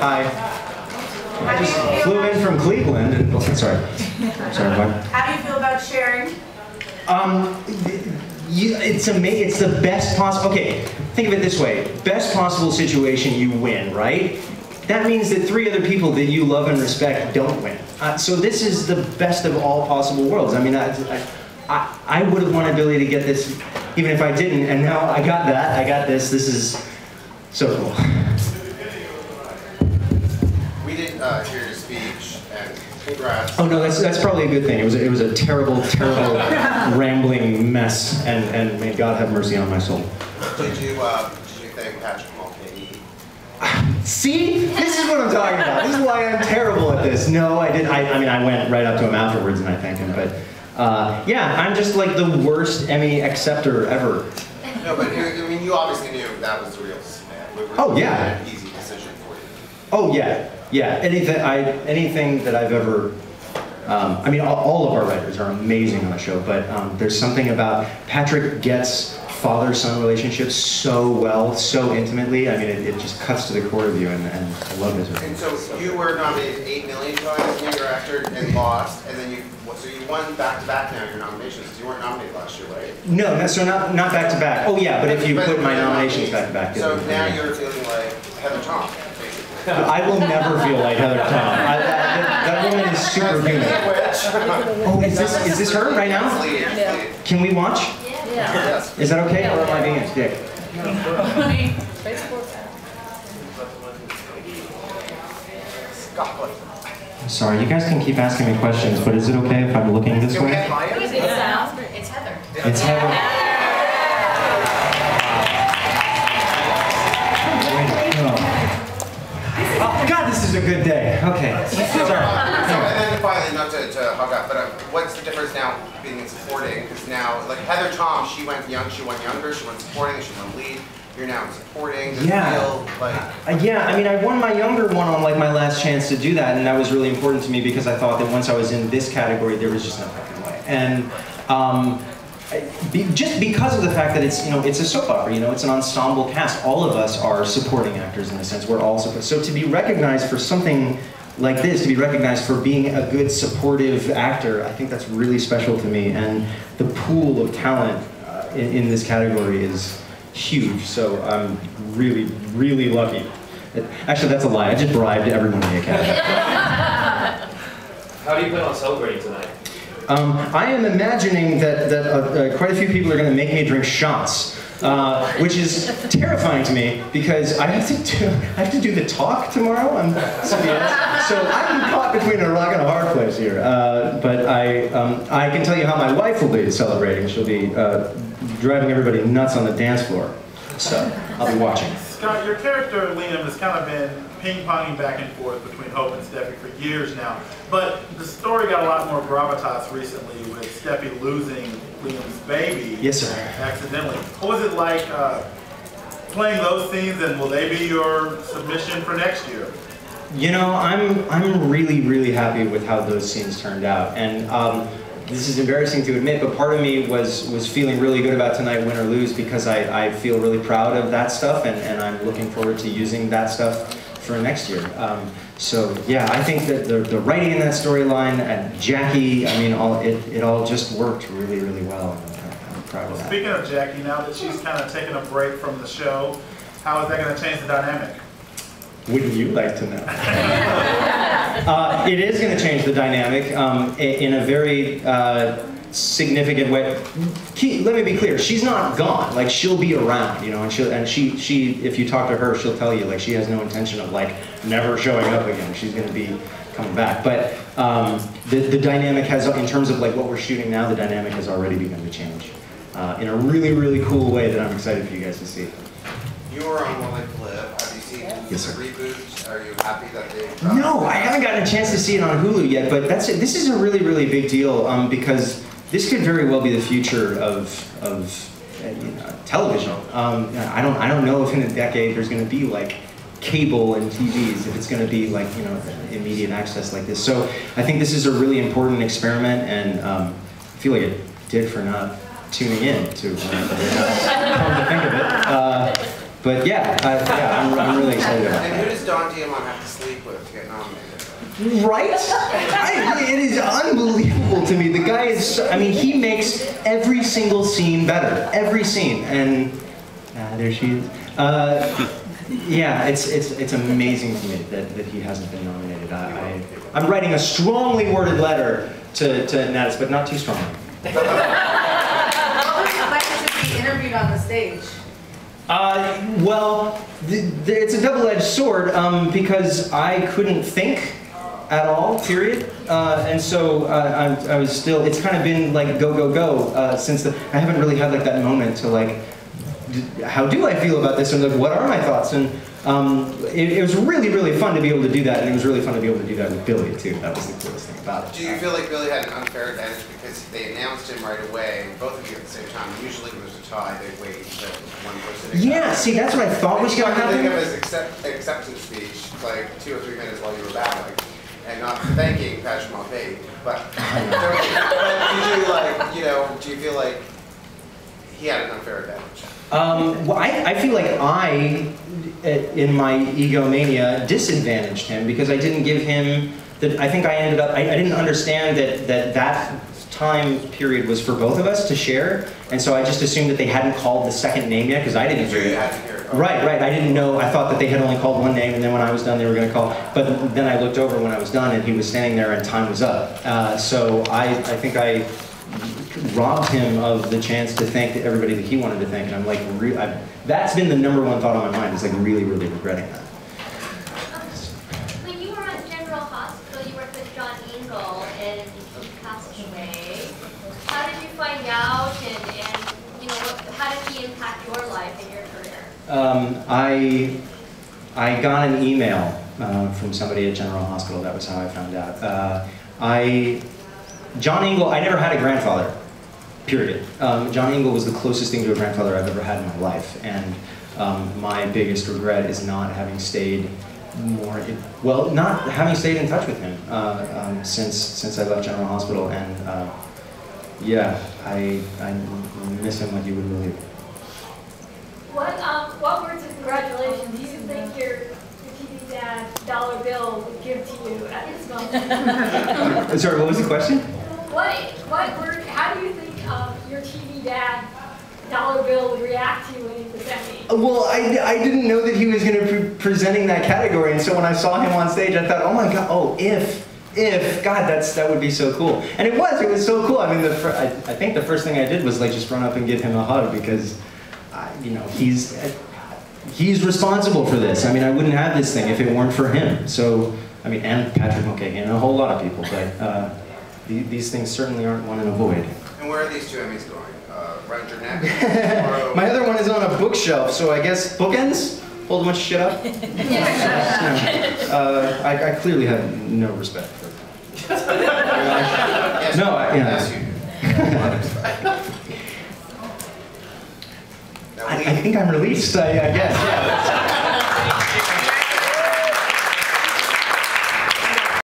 Hi. I just flew in from Cleveland and sorry, what? How do you feel about sharing? It's amazing. It's the best possible. Okay, think of it this way: best possible situation, you win, right? That means that 3 other people that you love and respect don't win. So this is the best of all possible worlds. I mean, I would have wanted Billy to get this, even if I didn't, and now I got that. I got this. This is so cool. We didn't hear your speech, and congrats. Oh no, that's probably a good thing. It was a terrible, terrible, rambling mess, and may God have mercy on my soul. Did you thank Patrick Mulcahy? See, this is what I'm talking about. This is why I'm terrible at this. No, I didn't. I mean, I went right up to him afterwards and I thanked him, but yeah, I'm just like the worst Emmy acceptor ever. No, but I mean, you obviously knew that was the real snap. Oh yeah. An easy decision for you. Oh yeah, yeah. Anything that I've ever. I mean, all of our writers are amazing on the show, but there's something about Patrick gets father-son relationships so well, so intimately. I mean, it just cuts to the core of you, and I love his work. And so you were nominated 8 million times as younger actor and lost, and then so you won back-to-back now your nominations, because you weren't nominated last year, right? No, so not back-to-back. Oh yeah, but if you put my nominations back-to-back. So now you're feeling like Heather Tom. I will never feel like Heather Tom. That woman is superhuman. Oh, is this her right now? Can we watch? Yeah. Is that okay, or am I being a dick? Scott Clifton. I'm sorry, you guys can keep asking me questions, but is it okay if I'm looking this way? It's Heather. It's Heather. Oh God, this is a good day. Okay. Sorry. And then finally, not to hug up, but what's the difference now being in supporting? Because now, like Heather Tom, she went young, she went younger, she went supporting, she went lead. You're now in supporting. Does it feel like? Yeah, I mean, I won my younger one on like my last chance to do that, and that was really important to me because I thought that once I was in this category, there was just no fucking way. And just because of the fact that it's it's a soap opera, it's an ensemble cast. All of us are supporting actors in a sense. We're all supporting. So to be recognized for something like this, to be recognized for being a good supportive actor, I think that's really special to me. And the pool of talent in this category is huge. So I'm really, really lucky. Actually, that's a lie. I just bribed everyone in the Academy. How do you plan on celebrating tonight? I am imagining that quite a few people are going to make me drink shots, which is terrifying to me because I have to do the talk tomorrow on CBS. So I'm caught between a rock and a hard place here. But I can tell you how my wife will be celebrating. She'll be driving everybody nuts on the dance floor. So I'll be watching. Scott, your character Liam has kind of been ping-ponging back and forth between Hope and Steffi for years now, but the story got a lot more gravitas recently with Steffi losing Liam's baby. Yes, sir. Accidentally. What was it like playing those scenes, and will they be your submission for next year? I'm really, really happy with how those scenes turned out, and this is embarrassing to admit, but part of me was feeling really good about tonight, win or lose, because I feel really proud of that stuff, and I'm looking forward to using that stuff for next year. So yeah, I think that the writing in that storyline and Jackie, I mean, it all just worked really, really well. And I'm proud of that. Speaking of Jackie, now that she's kind of taken a break from the show, how is that going to change the dynamic? Wouldn't you like to know? It is going to change the dynamic in a very significant way. Let me be clear, she's not gone. Like, she'll be around, and she if you talk to her, she'll tell you like she has no intention of like never showing up again. She's going to be coming back. But the dynamic has, in terms of like what we're shooting now, the dynamic has already begun to change in a really, really cool way that I'm excited for you guys to see. You were on One Life to Live. Have you seen the reboot? Are you happy that they? No, I haven't gotten a chance to see it on Hulu yet. But that's it. This is a really, really big deal because this could very well be the future of television. I don't know if in a decade there's going to be like cable and TVs, if it's going to be like immediate access like this. So I think this is a really important experiment, and I feel like a dick for not tuning in to come to think of it. But yeah, I'm really excited about And that. who does Don Diamond have to sleep with to get nominated? Right? It is unbelievable to me. The guy is, I mean, he makes every single scene better. Every scene. And there she is. Yeah, it's amazing to me that he hasn't been nominated. I'm writing a strongly worded letter to Nattis, but not too strongly. Like to be interviewed on the stage. Well, it's a double-edged sword because I couldn't think at all, period. And so I was still, it's kind of been like go, go, go since I haven't really had like that moment to like, how do I feel about this and like, what are my thoughts? And it was really, really fun to be able to do that, and it was really fun to be able to do that with Billy too. That was the coolest thing about it. Do you feel like Billy had an unfair advantage because they announced him right away, both of you at the same time? Usually when there's a tie, they wait until one person. Yeah, see, that's what I thought was going to happen. Think of his acceptance speech, like 2 or 3 minutes while you were battling, and not thanking Patrick Mulcahy, but do you feel like he had an unfair advantage? Well, I feel like in my egomania, disadvantaged him because I didn't give him that. I think I ended up. I didn't understand that time period was for both of us to share, and so I just assumed that they hadn't called the second name yet because I didn't hear it. Right. I didn't know. I thought that they had only called one name, and then when I was done, they were going to call. But then I looked over when I was done, and he was standing there, and time was up. So I think I robbed him of the chance to thank everybody that he wanted to thank, and I'm like, that's been the #1 thought on my mind, is like really, really regretting that. When you were at General Hospital, you worked with John Ingle, and he passed away. How did you find out, and how did he impact your life and your career? I got an email from somebody at General Hospital. That was how I found out. John Ingle, I never had a grandfather, period. John Ingle was the closest thing to a grandfather I've ever had in my life, and my biggest regret is not having stayed not having stayed in touch with him since I left General Hospital, and yeah, I miss him like you wouldn't believe. What words of congratulations do you think your TV dad dollar bill would give to you at this moment? Sorry, what was the question? How do you think your TV dad dollar bill would react to you when he was Emmy? Well, I didn't know that he was going to be presenting that category, and so when I saw him on stage, I thought, oh my God, God, that would be so cool. And it was so cool. I mean, I think the first thing I did was like just run up and give him a hug because, he's responsible for this. I mean, I wouldn't have this thing if it weren't for him. So, I mean, and Patrick Mulcahy and a whole lot of people, but these things certainly aren't one in a void. And where are these 2 Emmys going? Around your neck? My other one is on a bookshelf, so I guess bookends? Hold a bunch of shit up? I clearly have no respect for that. Yes, No, yes, you do. I think I'm released, I guess. Yeah.